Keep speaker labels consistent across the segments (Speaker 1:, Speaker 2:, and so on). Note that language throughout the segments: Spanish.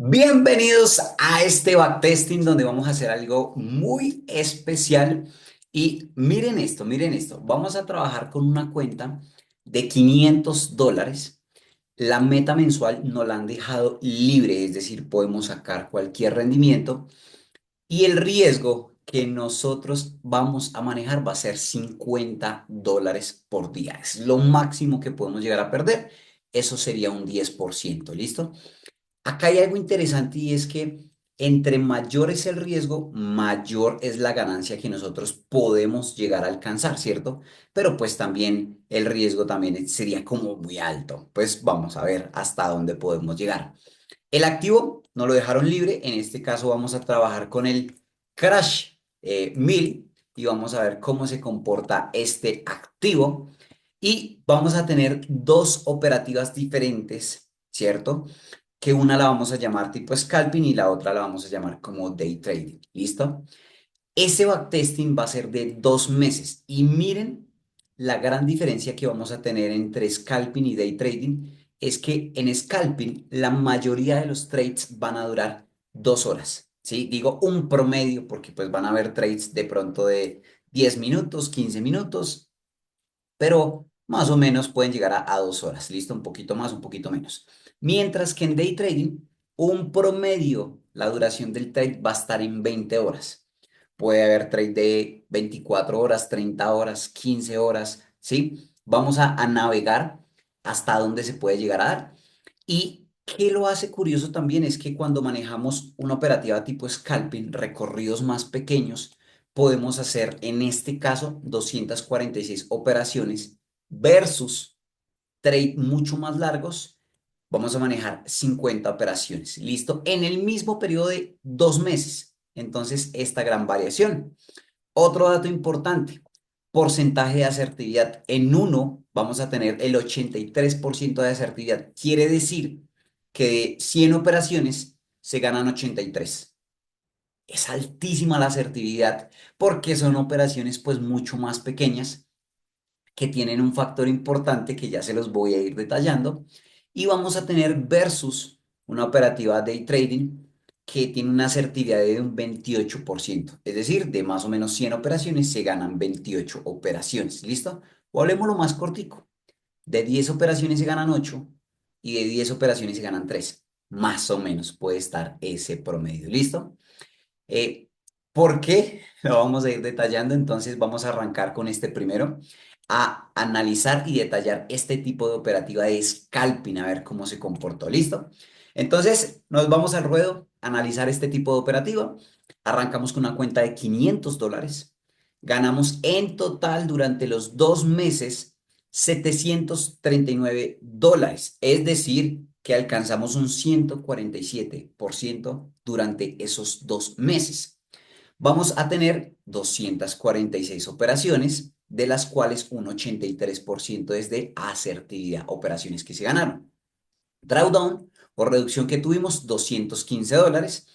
Speaker 1: Bienvenidos a este backtesting donde vamos a hacer algo muy especial. Y miren esto. Vamos a trabajar con una cuenta de $500. La meta mensual nos la han dejado libre, es decir, podemos sacar cualquier rendimiento. Y el riesgo que nosotros vamos a manejar va a ser $50 por día. Es lo máximo que podemos llegar a perder. Eso sería un 10%. ¿Listo? Acá hay algo interesante y es que entre mayor es el riesgo, mayor es la ganancia que nosotros podemos llegar a alcanzar, ¿cierto? Pero pues también el riesgo también sería como muy alto. Pues vamos a ver hasta dónde podemos llegar. El activo nos lo dejaron libre. En este caso vamos a trabajar con el Crash 1000 y vamos a ver cómo se comporta este activo. Y vamos a tener dos operativas diferentes, ¿cierto? Que una la vamos a llamar tipo scalping y la otra la vamos a llamar como day trading. ¿Listo? Ese backtesting va a ser de 2 meses y miren la gran diferencia que vamos a tener entre scalping y day trading es que en scalping la mayoría de los trades van a durar 2 horas, ¿sí? Digo un promedio porque pues van a haber trades de pronto de 10 minutos, 15 minutos, pero más o menos pueden llegar a 2 horas, ¿listo? Un poquito más, un poquito menos. Mientras que en day trading, un promedio, la duración del trade va a estar en 20 horas. Puede haber trade de 24 horas, 30 horas, 15 horas, ¿sí? Vamos a navegar hasta donde se puede llegar a dar. Y qué lo hace curioso también es que cuando manejamos una operativa tipo scalping, recorridos más pequeños, podemos hacer en este caso 246 operaciones versus trade mucho más largos. Vamos a manejar 50 operaciones, ¿listo? En el mismo periodo de 2 meses. Entonces, esta gran variación. Otro dato importante, porcentaje de asertividad. En uno vamos a tener el 83% de asertividad. Quiere decir que de 100 operaciones se ganan 83. Es altísima la asertividad porque son operaciones pues mucho más pequeñas que tienen un factor importante que ya se los voy a ir detallando y vamos a tener versus una operativa day trading que tiene una asertividad de un 28%, es decir, de más o menos 100 operaciones se ganan 28 operaciones, ¿listo? O hablemos lo más cortico, de 10 operaciones se ganan 8 y de 10 operaciones se ganan 3, más o menos puede estar ese promedio, ¿listo? Eh, ¿Por qué? Lo vamos a ir detallando, entonces vamos a arrancar con este primero, a analizar y detallar este tipo de operativa de scalping, a ver cómo se comportó. ¿Listo? Entonces, nos vamos al ruedo, a analizar este tipo de operativa. Arrancamos con una cuenta de $500. Ganamos en total durante los 2 meses $739, es decir, que alcanzamos un 147% durante esos 2 meses. Vamos a tener 246 operaciones, de las cuales un 83% es de asertividad, operaciones que se ganaron. Drawdown o reducción que tuvimos, $215.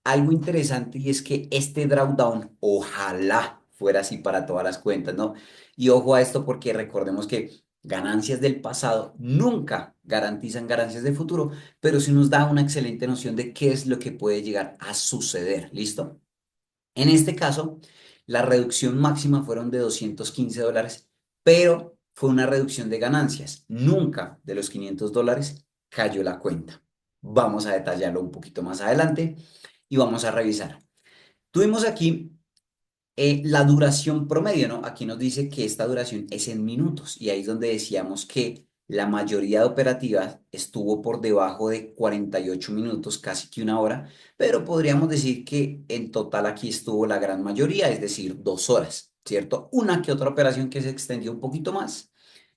Speaker 1: Algo interesante y es que este drawdown ojalá fuera así para todas las cuentas, ¿no? Y ojo a esto porque recordemos que ganancias del pasado nunca garantizan ganancias del futuro, pero sí nos da una excelente noción de qué es lo que puede llegar a suceder, ¿listo? En este caso, la reducción máxima fueron de $215, pero fue una reducción de ganancias. Nunca de los $500 cayó la cuenta. Vamos a detallarlo un poquito más adelante y vamos a revisar. Tuvimos aquí la duración promedio, ¿no? Aquí nos dice que esta duración es en minutos y ahí es donde decíamos que la mayoría de operativas estuvo por debajo de 48 minutos, casi que una hora, pero podríamos decir que en total aquí estuvo la gran mayoría, es decir, 2 horas, ¿cierto? Una que otra operación que se extendió un poquito más.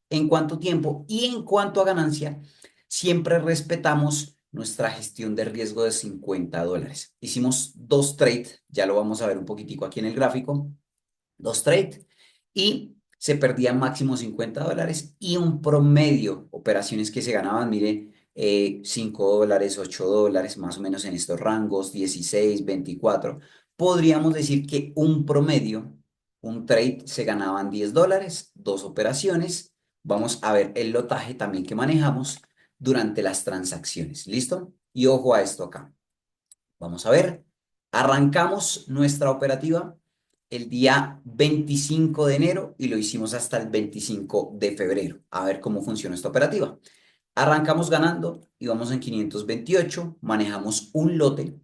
Speaker 1: En cuanto a tiempo y en cuanto a ganancia, siempre respetamos nuestra gestión de riesgo de $50. Hicimos dos trades, ya lo vamos a ver un poquitico aquí en el gráfico, dos trades y se perdían máximo $50 y un promedio, operaciones que se ganaban, mire, $5, $8, más o menos en estos rangos, 16, 24. Podríamos decir que un promedio, un trade se ganaban $10, dos operaciones. Vamos a ver el lotaje también que manejamos durante las transacciones. ¿Listo? Y ojo a esto acá. Vamos a ver. Arrancamos nuestra operativa el día 25 de enero y lo hicimos hasta el 25 de febrero. A ver cómo funciona esta operativa. Arrancamos ganando, íbamos en 528, manejamos un lote,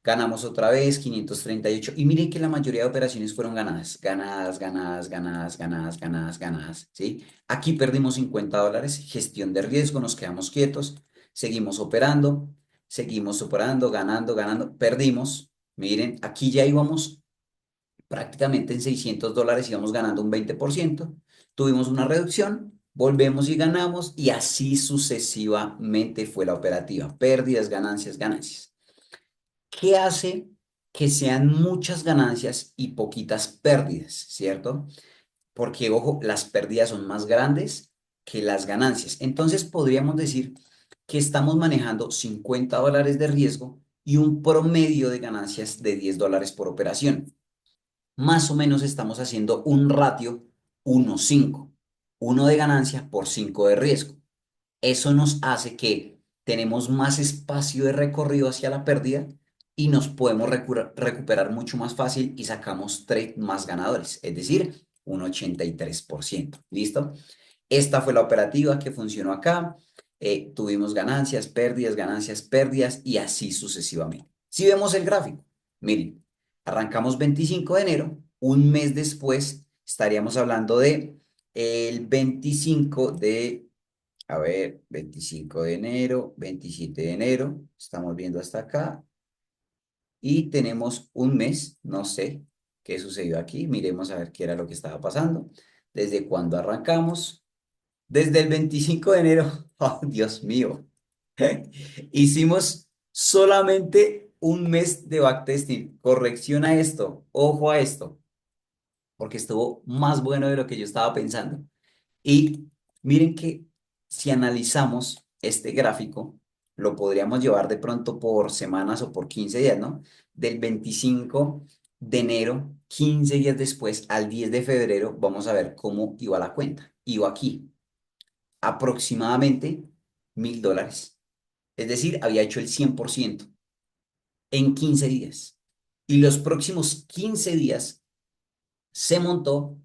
Speaker 1: ganamos otra vez 538 y miren que la mayoría de operaciones fueron ganadas, ganadas, ganadas, ganadas, ganadas, ganadas, ganadas, ¿sí? Aquí perdimos $50, gestión de riesgo, nos quedamos quietos, seguimos operando, ganando, ganando, perdimos, miren, aquí ya íbamos prácticamente en $600, íbamos ganando un 20%, tuvimos una reducción, volvemos y ganamos y así sucesivamente fue la operativa, pérdidas, ganancias, ganancias. ¿Qué hace que sean muchas ganancias y poquitas pérdidas, cierto? Porque, ojo, las pérdidas son más grandes que las ganancias. Entonces, podríamos decir que estamos manejando $50 de riesgo y un promedio de ganancias de $10 por operación. Más o menos estamos haciendo un ratio 1:5, 1 de ganancia por 5 de riesgo. Eso nos hace que tenemos más espacio de recorrido hacia la pérdida y nos podemos recuperar mucho más fácil y sacamos trade más ganadores, es decir, un 83%. ¿Listo? Esta fue la operativa que funcionó acá. Tuvimos ganancias, pérdidas y así sucesivamente. Si vemos el gráfico, miren, arrancamos 25 de enero, un mes después estaríamos hablando de el 25 de, a ver, 25 de enero, 27 de enero, estamos viendo hasta acá y tenemos un mes, no sé qué sucedió aquí, miremos a ver qué era lo que estaba pasando, desde cuando arrancamos. Desde el 25 de enero, oh Dios mío, hicimos solamente un mes de backtesting. Corrección a esto, ojo a esto, porque estuvo más bueno de lo que yo estaba pensando. Y miren que si analizamos este gráfico, lo podríamos llevar de pronto por semanas o por 15 días, ¿no? Del 25 de enero, 15 días después, al 10 de febrero, vamos a ver cómo iba la cuenta. Iba aquí aproximadamente $1.000. Es decir, había hecho el 100% en 15 días. Y los próximos 15 días se montó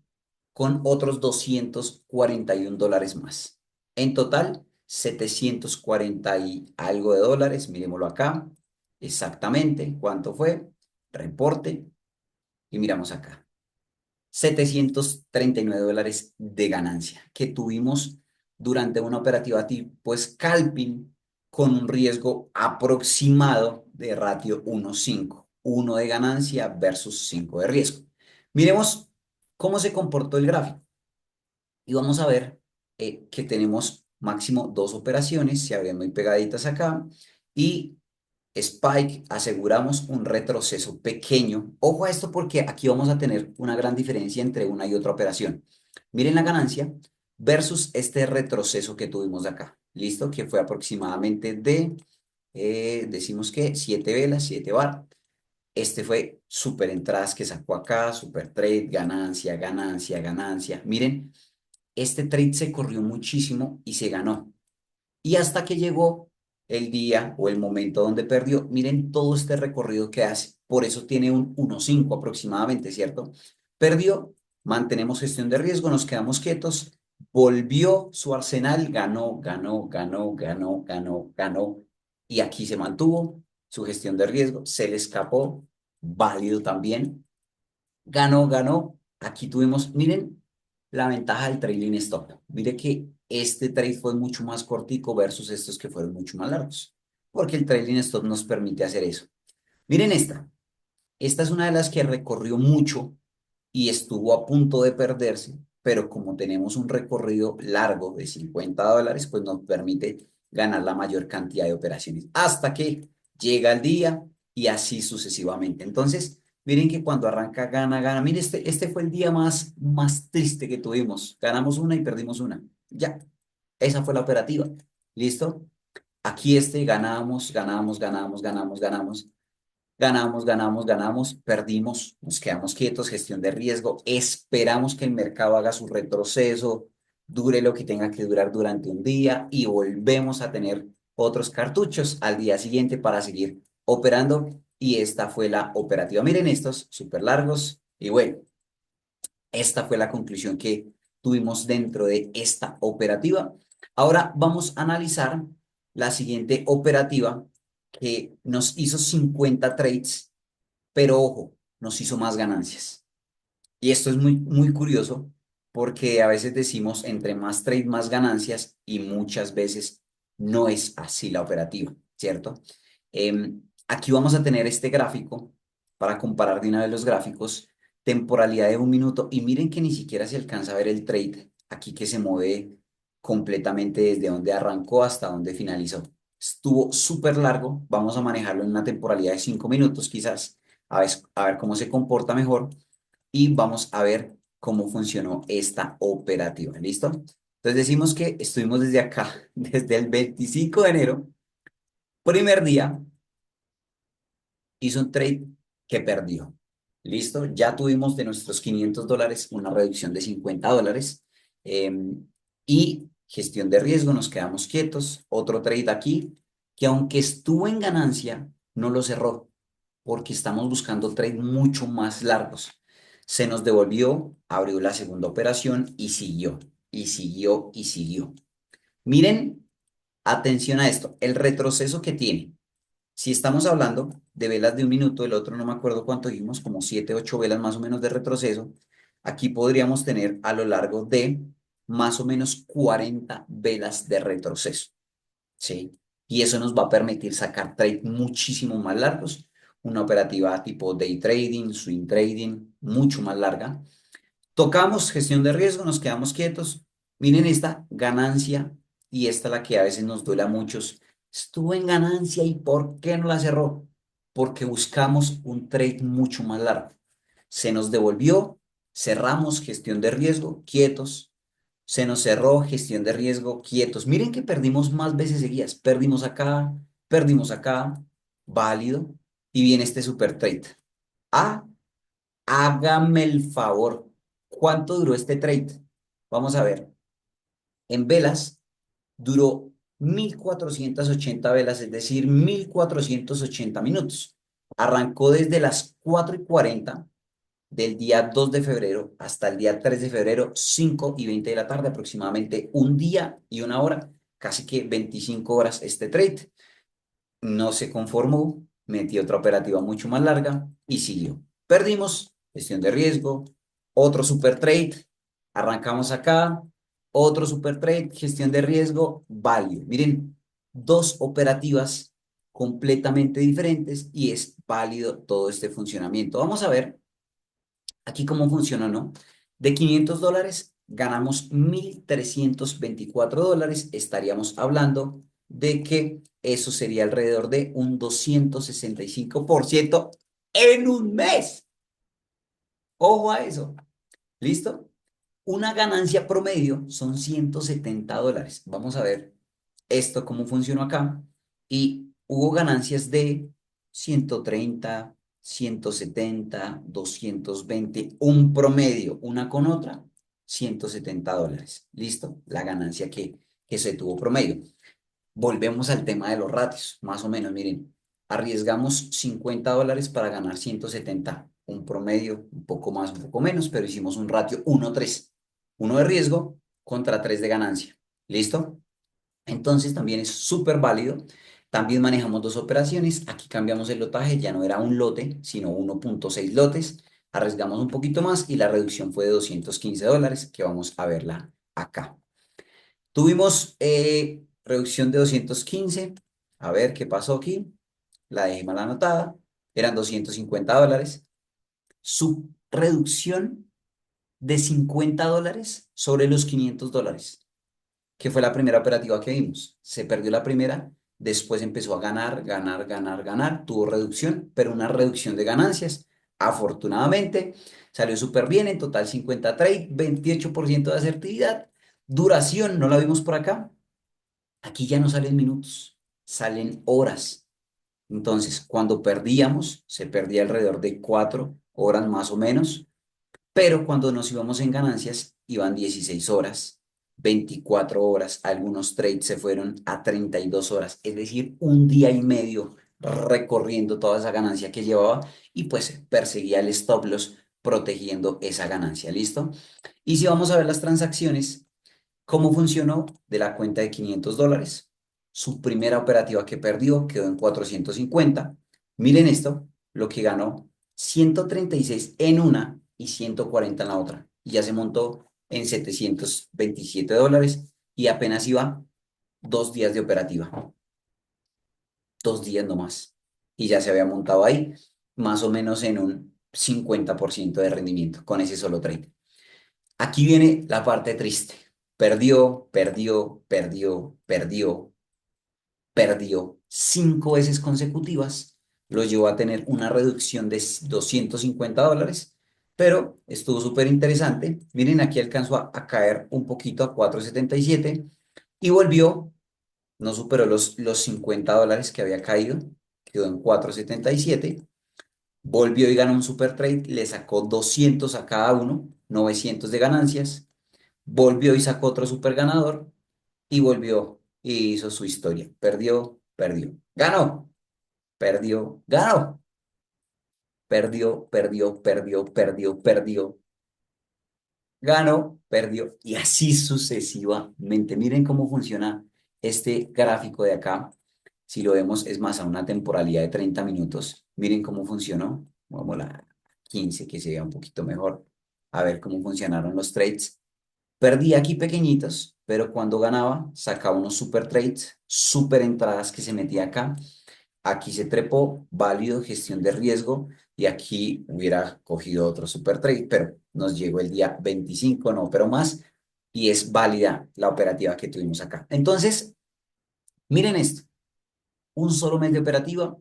Speaker 1: con otros $241 más. En total, 740 y algo de dólares. Miremoslo acá. Exactamente cuánto fue. Reporte. Y miramos acá. $739 de ganancia que tuvimos durante una operativa tipo scalping con un riesgo aproximado de ratio 1:5, 1 de ganancia versus 5 de riesgo. Miremos cómo se comportó el gráfico y vamos a ver que tenemos máximo dos operaciones, se abren muy pegaditas acá y Spike, aseguramos un retroceso pequeño. Ojo a esto porque aquí vamos a tener una gran diferencia entre una y otra operación. Miren la ganancia versus este retroceso que tuvimos acá. ¿Listo? Que fue aproximadamente de, decimos que 7 velas, 7 bar. Este fue super entradas que sacó acá, super trade, ganancia, ganancia, ganancia. Miren, este trade se corrió muchísimo y se ganó. Y hasta que llegó el día o el momento donde perdió, miren todo este recorrido que hace. Por eso tiene un 1:5 aproximadamente, ¿cierto? Perdió, mantenemos gestión de riesgo, nos quedamos quietos, volvió su arsenal, ganó, ganó, ganó, ganó, ganó, ganó. Y aquí se mantuvo su gestión de riesgo, se le escapó, válido también, ganó, ganó. Aquí tuvimos, miren la ventaja del trailing stop. Mire que este trade fue mucho más cortico versus estos que fueron mucho más largos, porque el trailing stop nos permite hacer eso. Miren esta. Esta es una de las que recorrió mucho y estuvo a punto de perderse, pero como tenemos un recorrido largo de $50, pues nos permite ganar la mayor cantidad de operaciones hasta que llega el día y así sucesivamente. Entonces, miren que cuando arranca, gana, gana. Miren, este fue el día más triste que tuvimos. Ganamos una y perdimos una. Ya, esa fue la operativa. ¿Listo? Aquí ganamos, ganamos, ganamos, ganamos, ganamos. Ganamos, ganamos, ganamos, perdimos, nos quedamos quietos, gestión de riesgo, esperamos que el mercado haga su retroceso, dure lo que tenga que durar durante un día y volvemos a tener otros cartuchos al día siguiente para seguir operando y esta fue la operativa. Miren estos, súper largos y bueno, esta fue la conclusión que tuvimos dentro de esta operativa. Ahora vamos a analizar la siguiente operativa que nos hizo 50 trades, pero ojo, nos hizo más ganancias. Y esto es muy curioso porque a veces decimos entre más trade, más ganancias y muchas veces no es así la operativa, ¿cierto? Aquí vamos a tener este gráfico para comparar de una vez los gráficos, temporalidad de un minuto y miren que ni siquiera se alcanza a ver el trade aquí que se mueve completamente desde donde arrancó hasta donde finalizó. Estuvo súper largo, vamos a manejarlo en una temporalidad de 5 minutos quizás, a ver cómo se comporta mejor y vamos a ver cómo funcionó esta operativa. ¿Listo? Entonces decimos que estuvimos desde acá, desde el 25 de enero, primer día, hizo un trade que perdió. ¿Listo? Ya tuvimos de nuestros $500 una reducción de $50. Y gestión de riesgo, nos quedamos quietos. Otro trade aquí, que aunque estuvo en ganancia, no lo cerró porque estamos buscando trades mucho más largos. Se nos devolvió, abrió la segunda operación y siguió, y siguió, y siguió. Miren, atención a esto, el retroceso que tiene. Si estamos hablando de velas de un minuto, el otro no me acuerdo cuánto dijimos, como 7, 8 velas más o menos de retroceso, aquí podríamos tener a lo largo de más o menos 40 velas de retroceso. ¿Sí? Y eso nos va a permitir sacar trades muchísimo más largos, una operativa tipo day trading, swing trading, mucho más larga. Tocamos gestión de riesgo, nos quedamos quietos. Miren esta ganancia y esta la que a veces nos duele a muchos. Estuvo en ganancia y ¿por qué no la cerró? Porque buscamos un trade mucho más largo. Se nos devolvió, cerramos gestión de riesgo, quietos, se nos cerró gestión de riesgo, quietos. Miren que perdimos más veces seguidas. Perdimos acá, válido. Y viene este super trade. Ah, hágame el favor. ¿Cuánto duró este trade? Vamos a ver. En velas duró 1480 velas, es decir, 1480 minutos. Arrancó desde las 4:40 del día 2 de febrero hasta el día 3 de febrero, 5:20 de la tarde, aproximadamente un día y una hora, casi que 25 horas este trade. No se conformó, metió otra operativa mucho más larga y siguió. Perdimos, gestión de riesgo, otro super trade, arrancamos acá, otro super trade, gestión de riesgo, válido. Miren, dos operativas completamente diferentes y es válido todo este funcionamiento. Vamos a ver aquí cómo funciona, ¿no? De $500 ganamos $1,324. Estaríamos hablando de que eso sería alrededor de un 265% en un mes. Ojo a eso. ¿Listo? Una ganancia promedio son $170. Vamos a ver esto cómo funcionó acá. Y hubo ganancias de 130, 170, 220, un promedio, una con otra, $170. ¿Listo? La ganancia que se tuvo promedio. Volvemos al tema de los ratios, más o menos, miren, arriesgamos $50 para ganar 170, un promedio, un poco más, un poco menos, pero hicimos un ratio 1:3, uno de riesgo contra 3 de ganancia. ¿Listo? Entonces también es súper válido. También manejamos dos operaciones. Aquí cambiamos el lotaje, ya no era un lote, sino 1,6 lotes. Arriesgamos un poquito más y la reducción fue de $215, que vamos a verla acá. Tuvimos reducción de 215. A ver qué pasó aquí. La dejé mal anotada. Eran $250. Su reducción de $50 sobre los $500, que fue la primera operativa que vimos. Se perdió la primera, después empezó a ganar, ganar, ganar, ganar. Tuvo reducción, pero una reducción de ganancias. Afortunadamente, salió súper bien. En total 50 trade, 28% de asertividad. Duración, no la vimos por acá. Aquí ya no salen minutos, salen horas. Entonces, cuando perdíamos, se perdía alrededor de 4 horas más o menos, pero cuando nos íbamos en ganancias, iban 16 horas, 24 horas, algunos trades se fueron a 32 horas, es decir, un día y medio recorriendo toda esa ganancia que llevaba y pues perseguía el stop loss protegiendo esa ganancia, ¿listo? Y si vamos a ver las transacciones, ¿cómo funcionó de la cuenta de 500 dólares? Su primera operativa que perdió quedó en 450. Miren esto, lo que ganó 136 en una y 140 en la otra. Y ya se montó en 727 dólares y apenas iba 2 días de operativa, 2 días nomás. Y ya se había montado ahí más o menos en un 50% de rendimiento con ese solo trade. Aquí viene la parte triste. Perdió, perdió, perdió, perdió, perdió 5 veces consecutivas. Lo llevó a tener una reducción de 250 dólares, pero estuvo súper interesante. Miren, aquí alcanzó a caer un poquito a 4,77 y volvió, no superó los 50 dólares que había caído, quedó en 4,77. Volvió y ganó un super trade, le sacó 200 a cada uno, 900 de ganancias. Volvió y sacó otro super ganador y volvió y hizo su historia. Perdió, perdió. Ganó, perdió, ganó. Perdió, perdió, perdió, perdió, perdió. Ganó, perdió y así sucesivamente. Miren cómo funciona este gráfico de acá. Si lo vemos, es más a una temporalidad de 30 minutos. Miren cómo funcionó. Vamos a la 15 que se vea un poquito mejor. A ver cómo funcionaron los trades. Perdía aquí pequeñitos, pero cuando ganaba, sacaba unos super trades, super entradas que se metía acá. Aquí se trepó, válido, gestión de riesgo, y aquí hubiera cogido otro super trade, pero nos llegó el día 25, no, pero más, y es válida la operativa que tuvimos acá. Entonces, miren esto, un solo mes de operativa,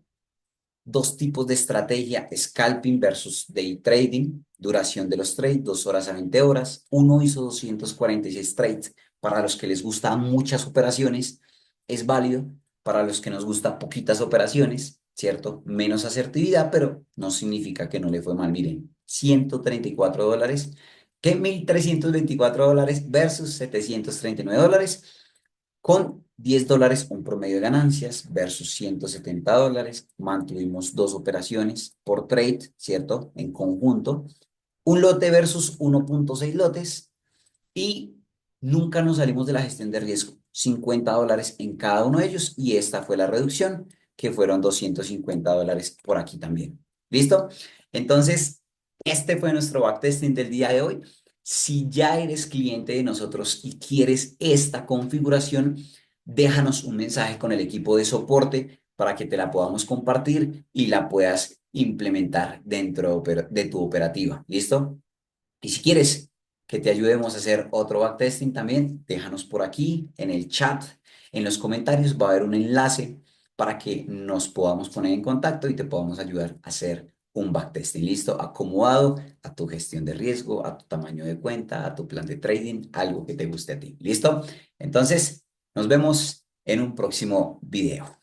Speaker 1: dos tipos de estrategia, scalping versus day trading, duración de los trades, 2 horas a 20 horas. Uno hizo 246 trades. Para los que les gustan muchas operaciones, es válido. Para los que nos gustan poquitas operaciones, ¿cierto? Menos asertividad, pero no significa que no le fue mal. Miren, 134 dólares, que 1.324 dólares versus 739 dólares con 10 dólares un promedio de ganancias versus 170 dólares. Mantuvimos dos operaciones por trade, ¿cierto? En conjunto. Un lote versus 1,6 lotes y nunca nos salimos de la gestión de riesgo. 50 dólares en cada uno de ellos y esta fue la reducción, que fueron 250 dólares por aquí también. ¿Listo? Entonces, este fue nuestro backtesting del día de hoy. Si ya eres cliente de nosotros y quieres esta configuración, déjanos un mensaje con el equipo de soporte para que te la podamos compartir y la puedas implementar dentro de tu operativa. ¿Listo? Y si quieres que te ayudemos a hacer otro backtesting también, déjanos por aquí en el chat, en los comentarios va a haber un enlace para que nos podamos poner en contacto y te podamos ayudar a hacer un backtesting listo, acomodado a tu gestión de riesgo, a tu tamaño de cuenta, a tu plan de trading, algo que te guste a ti. ¿Listo? Entonces, nos vemos en un próximo video.